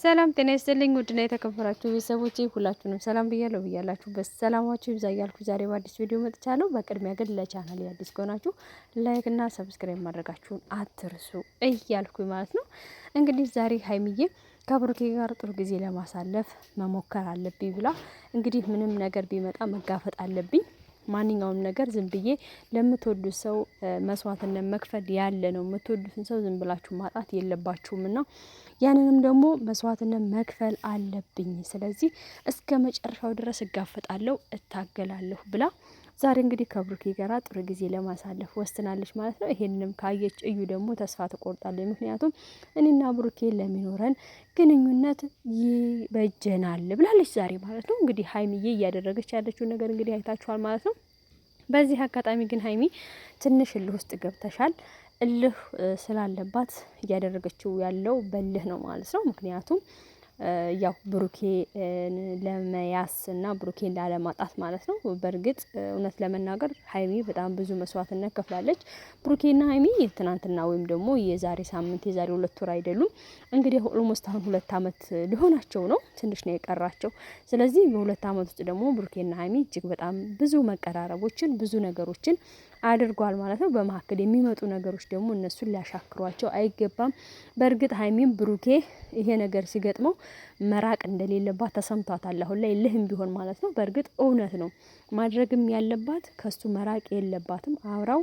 ሰላም ጤና ይስጥልኝ ውድና የተከበራችሁ ቤተሰቦቼ ሁላችሁንም ሰላም ብያለሁ። ብያላችሁበት ሰላማችሁ ይብዛ እያልኩ ዛሬ በአዲስ ቪዲዮ መጥቻለሁ። በቅድሚያ ግን ለቻናሌ አዲስ ከሆናችሁ ላይክ እና ሰብስክራይብ ማድረጋችሁን አትርሱ እያልኩኝ ማለት ነው። እንግዲህ ዛሬ ሀይሚዬ ከብሩኬ ጋር ጥሩ ጊዜ ለማሳለፍ መሞከር አለብኝ ብላ እንግዲህ ምንም ነገር ቢመጣ መጋፈጥ አለብኝ፣ ማንኛውም ነገር ዝም ብዬ ለምትወዱት ሰው መስዋዕትነት መክፈል ያለ ነው። የምትወዱትን ሰው ዝም ብላችሁ ማጣት የለባችሁም እና ያንንም ደግሞ መስዋዕትነት መክፈል አለብኝ። ስለዚህ እስከ መጨረሻው ድረስ እጋፈጣለሁ፣ እታገላለሁ ብላ ዛሬ እንግዲህ ከብሩኬ ጋር ጥሩ ጊዜ ለማሳለፍ ወስናለች ማለት ነው። ይሄንንም ካየች እዩ ደግሞ ተስፋ ትቆርጣለች። ምክንያቱም እኔና ብሩኬ ለሚኖረን ግንኙነት ይበጀናል ብላለች ዛሬ ማለት ነው። እንግዲህ ሀይሚዬ እያደረገች ያለችውን ነገር እንግዲህ አይታችኋል ማለት ነው። በዚህ አጋጣሚ ግን ሀይሚ ትንሽ እልህ ውስጥ ገብተሻል። እልህ ስላለባት እያደረገችው ያለው በልህ ነው ማለት ነው። ምክንያቱም ያው ብሩኬ ለመያስ እና ብሩኬን ላለማጣት ማለት ነው። በእርግጥ እውነት ለመናገር ሀይሚ በጣም ብዙ መስዋዕትነት ከፍላለች። ብሩኬና ሀይሚ ትናንትና ወይም ደግሞ የዛሬ ሳምንት የዛሬ 2 ወር አይደሉም እንግዲህ ኦልሞስት አሁን 2 አመት ሊሆናቸው ነው። ትንሽ ነው የቀራቸው። ስለዚህ በ2 አመት ውስጥ ደግሞ ብሩኬና ሀይሚ እጅግ በጣም ብዙ መቀራረቦችን ብዙ ነገሮችን አድርጓል ማለት ነው። በመካከል የሚመጡ ነገሮች ደግሞ እነሱን ሊያሻክሯቸው አይገባም። በእርግጥ ሀይሚም ብሩኬ ይሄ ነገር ሲገጥመው መራቅ እንደሌለባት ተሰምቷታል። አሁን ላይ ልህም ቢሆን ማለት ነው። በእርግጥ እውነት ነው። ማድረግም ያለባት ከሱ መራቅ የለባትም። አብራው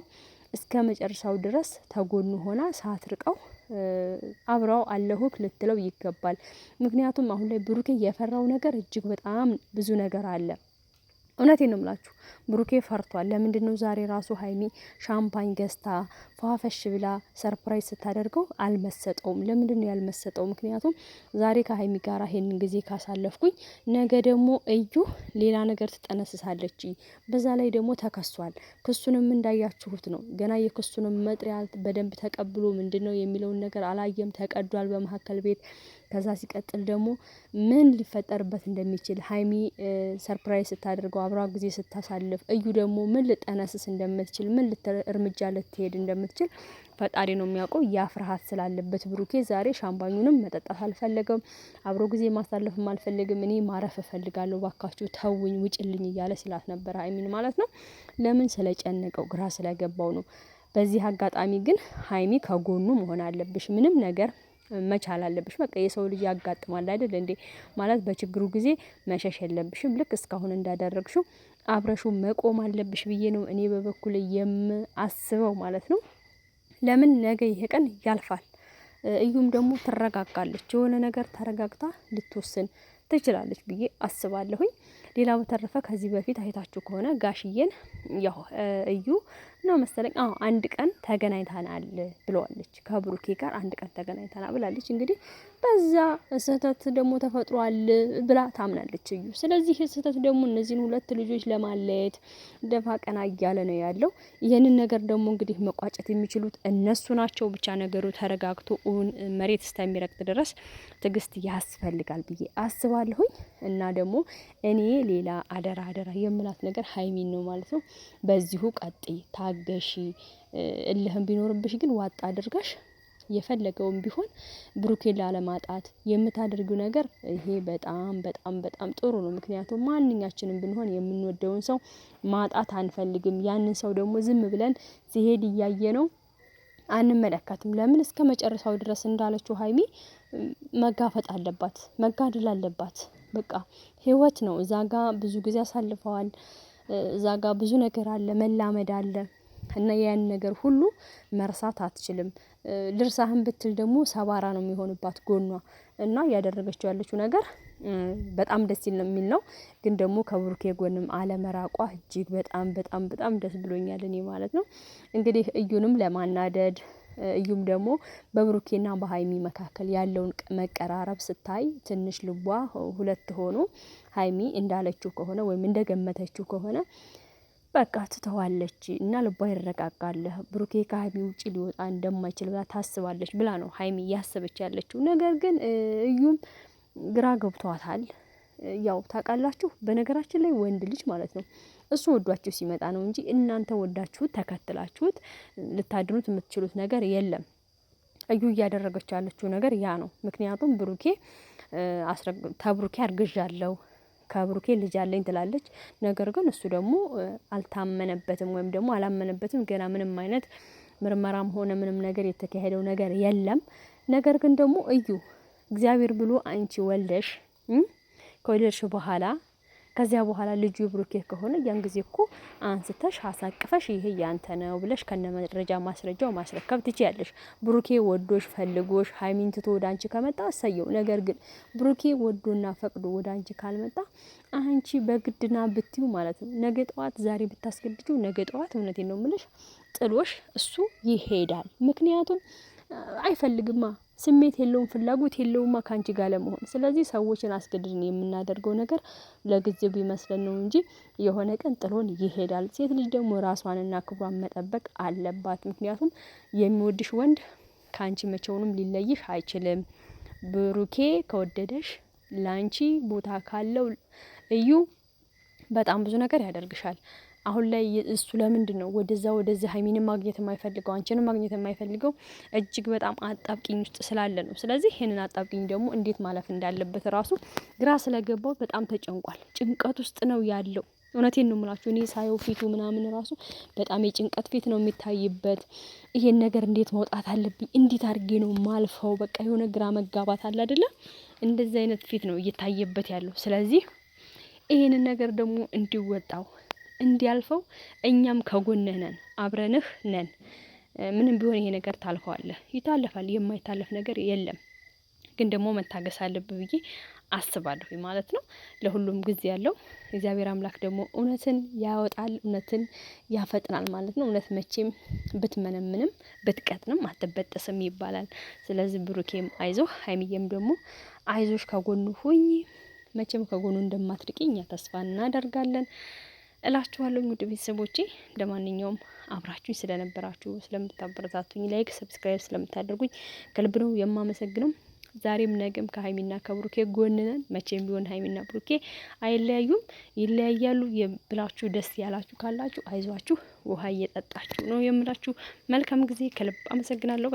እስከ መጨረሻው ድረስ ተጎኑ ሆና ሳትርቀው አብራው አለሁክ ልትለው ይገባል። ምክንያቱም አሁን ላይ ብሩኬ የፈራው ነገር እጅግ በጣም ብዙ ነገር አለ። እውነቴን ነው የምላችሁ። ብሩኬ ፈርቷል። ለምንድነው ዛሬ ራሱ ሀይሚ ሻምፓኝ ገዝታ ፏፈሽ ብላ ሰርፕራይዝ ስታደርገው አልመሰጠውም? ለምንድነው ያልመሰጠው? ምክንያቱም ዛሬ ከሀይሚ ጋር ይሄንን ጊዜ ካሳለፍኩኝ ነገ ደግሞ እዩ ሌላ ነገር ትጠነስሳለች። በዛ ላይ ደግሞ ተከሷል። ክሱንም እንዳያችሁት ነው። ገና የክሱንም መጥሪያ በደንብ ተቀብሎ ምንድነው የሚለውን ነገር አላየም። ተቀዷል በመሀከል ቤት። ከዛ ሲቀጥል ደግሞ ምን ሊፈጠርበት እንደሚችል ሀይሚ ሰርፕራይዝ ስታደርገው አብራ ጊዜ ስታሳልፍ እዩ ደግሞ ምን ልጠነስስ እንደምትችል ምን እርምጃ ልትሄድ እንደምትችል ፈጣሪ ነው የሚያውቀው። ያ ፍርሃት ስላለበት ብሩኬ ዛሬ ሻምፓኙንም መጠጣት አልፈለገም። አብሮ ጊዜ ማሳለፍም አልፈለግም። እኔ ማረፍ እፈልጋለሁ፣ ባካችሁ ተውኝ፣ ውጭልኝ እያለ ሲላት ነበር ሀይሚን ማለት ነው። ለምን ስለጨነቀው ግራ ስለገባው ነው። በዚህ አጋጣሚ ግን ሀይሚ ከጎኑ መሆን አለብሽ። ምንም ነገር መቻል አለብሽ። በቃ የሰው ልጅ ያጋጥማል አይደል እንዴ? ማለት በችግሩ ጊዜ መሸሽ የለብሽም። ልክ እስካሁን እንዳደረግሽው አብረሹ መቆም አለብሽ ብዬ ነው እኔ በበኩል የማስበው ማለት ነው። ለምን ነገ ይሄ ቀን ያልፋል። እዩም ደግሞ ትረጋጋለች። የሆነ ነገር ተረጋግታ ልትወስን ትችላለች ብዬ አስባለሁኝ። ሌላው በተረፈ ከዚህ በፊት አይታችሁ ከሆነ ጋሽዬን ያው እዩ ነው መሰለኝ አንድ ቀን ተገናኝተናል ብለዋለች። ከብሩኬ ጋር አንድ ቀን ተገናኝተናል ብላለች። እንግዲህ በዛ ስህተት ደግሞ ተፈጥሯል ብላ ታምናለች እዩ። ስለዚህ ስህተት ደግሞ እነዚህን ሁለት ልጆች ለማለየት ደፋ ቀና እያለ ነው ያለው። ይህንን ነገር ደግሞ እንግዲህ መቋጨት የሚችሉት እነሱ ናቸው። ብቻ ነገሩ ተረጋግቶ መሬት እስከሚረግጥ ድረስ ትዕግስት ያስፈልጋል ብዬ አስባለሁኝ። እና ደግሞ እኔ ሌላ አደራ የምላት ነገር ሀይሚን ነው ማለት ነው። በዚሁ ቀጥይ፣ ታገሺ። እልህም ቢኖርብሽ ግን ዋጣ አድርጋሽ የፈለገውም ቢሆን ብሩኬን ላለማጣት የምታደርጊው ነገር ይሄ በጣም በጣም በጣም ጥሩ ነው። ምክንያቱም ማንኛችንም ብንሆን የምንወደውን ሰው ማጣት አንፈልግም። ያንን ሰው ደግሞ ዝም ብለን ሲሄድ እያየ ነው አንመለከትም። ለምን እስከ መጨረሻው ድረስ እንዳለችው ሀይሚ መጋፈጥ አለባት፣ መጋደል አለባት። በቃ ህይወት ነው። እዛ ጋ ብዙ ጊዜ አሳልፈዋል። እዛ ጋ ብዙ ነገር አለ፣ መላመድ አለ እና ያን ነገር ሁሉ መርሳት አትችልም። ልርሳህን ብትል ደግሞ ሰባራ ነው የሚሆንባት ጎኗ። እና ያደረገችው ያለችው ነገር በጣም ደስ የሚል ነው። ግን ደግሞ ከብሩኬ ጎንም አለመራቋ እጅግ በጣም በጣም በጣም ደስ ብሎኛል እኔ ማለት ነው። እንግዲህ እዩንም ለማናደድ እዩም ደግሞ በብሩኬና በሀይሚ መካከል ያለውን መቀራረብ ስታይ ትንሽ ልቧ ሁለት ሆኖ ሀይሚ እንዳለችው ከሆነ ወይም እንደገመተችው ከሆነ በቃ ትተዋለች እና ልቧ ይረጋጋል። ብሩኬ ከሀይሚ ውጪ ሊወጣ እንደማይችል ብላ ታስባለች ብላ ነው ሀይሚ እያሰበች ያለችው። ነገር ግን እዩም ግራ ገብቷታል። ያው ታውቃላችሁ፣ በነገራችን ላይ ወንድ ልጅ ማለት ነው እሱ ወዷችሁ ሲመጣ ነው እንጂ እናንተ ወዳችሁት ተከትላችሁት ልታድኑት የምትችሉት ነገር የለም። እዩ እያደረገች ያለችው ነገር ያ ነው። ምክንያቱም ብሩኬ ተብሩኬ አርግዣለሁ ከብሩኬ ልጅ አለኝ ትላለች። ነገር ግን እሱ ደግሞ አልታመነበትም ወይም ደግሞ አላመነበትም። ገና ምንም አይነት ምርመራም ሆነ ምንም ነገር የተካሄደው ነገር የለም። ነገር ግን ደግሞ እዩ እግዚአብሔር ብሎ አንቺ ወልደሽ ከወለድሽ በኋላ ከዚያ በኋላ ልጁ ብሩኬ ከሆነ ያን ጊዜ እኮ አንስተሽ አሳቅፈሽ ይሄ ያንተ ነው ብለሽ ከነመረጃ ማስረጃው ማስረከብ ትችያለሽ። ብሩኬ ወዶሽ ፈልጎሽ ሀይሚን ትቶ ወደ አንቺ ከመጣ አሰየው። ነገር ግን ብሩኬ ወዶና ፈቅዶ ወደ አንቺ ካልመጣ አንቺ በግድና ብትዩ ማለት ነው ነገ ጠዋት ዛሬ ብታስገድጂው ነገ ጠዋት እውነቴን ነው የምልሽ ጥሎሽ እሱ ይሄዳል። ምክንያቱም አይፈልግማ ስሜት የለውም ፍላጎት የለውማ ካንቺ ጋር ለመሆን። ስለዚህ ሰዎችን አስገድድን የምናደርገው ነገር ለጊዜው ቢመስለን ነው እንጂ የሆነ ቀን ጥሎን ይሄዳል። ሴት ልጅ ደግሞ ራሷንና ክብሯን መጠበቅ አለባት። ምክንያቱም የሚወድሽ ወንድ ካንቺ መቼውንም ሊለይሽ አይችልም። ብሩኬ ከወደደሽ ላንቺ ቦታ ካለው እዩ በጣም ብዙ ነገር ያደርግሻል። አሁን ላይ እሱ ለምንድነው ወደዛ ሀይሚንን ማግኘት የማይፈልገው አንቺንም ማግኘት የማይፈልገው? እጅግ በጣም አጣብቂኝ ውስጥ ስላለ ነው። ስለዚህ ይሄንን አጣብቂኝ ደግሞ እንዴት ማለፍ እንዳለበት ራሱ ግራ ስለገባው በጣም ተጨንቋል። ጭንቀት ውስጥ ነው ያለው። እውነቴን ነው የምላችሁ። እኔ ሳየው ፊቱ ምናምን ራሱ በጣም የጭንቀት ፊት ነው የሚታይበት። ይሄን ነገር እንዴት መውጣት አለብኝ? እንዴት አድርጌ ነው ማልፈው? በቃ የሆነ ግራ መጋባት አለ አይደለ? እንደዚህ አይነት ፊት ነው እየታየበት ያለው። ስለዚህ ይሄንን ነገር ደግሞ እንዲወጣው እንዲያልፈው እኛም ከጎንህ ነን፣ አብረንህ ነን። ምንም ቢሆን ይሄ ነገር ታልፈዋለህ፣ ይታለፋል። የማይታለፍ ነገር የለም። ግን ደግሞ መታገስ አለብህ ብዬ አስባለሁ ማለት ነው። ለሁሉም ጊዜ ያለው እግዚአብሔር አምላክ ደግሞ እውነትን ያወጣል፣ እውነትን ያፈጥናል ማለት ነው። እውነት መቼም ብትመነምንም ብትቀጥንም አትበጠስም ይባላል። ስለዚህ ብሩኬም አይዞህ፣ ሀይሚዬም ደግሞ አይዞሽ፣ ከጎኑ ሁኚ። መቼም ከጎኑ እንደማትርቂ እኛ ተስፋ እናደርጋለን እላችኋለሁ። ውድ ቤተሰቦቼ ለማንኛውም አብራችሁኝ ስለነበራችሁ ስለምታበረታቱኝ፣ ላይክ ሰብስክራይብ ስለምታደርጉኝ ከልብ ነው የማመሰግነው። ዛሬም ነገም ከሀይሚና ከብሩኬ ጎን ነን። መቼም ቢሆን ሀይሚና ብሩኬ አይለያዩም። ይለያያሉ ብላችሁ ደስ ያላችሁ ካላችሁ አይዟችሁ፣ ውሃ እየጠጣችሁ ነው የምላችሁ። መልካም ጊዜ። ከልብ አመሰግናለሁ።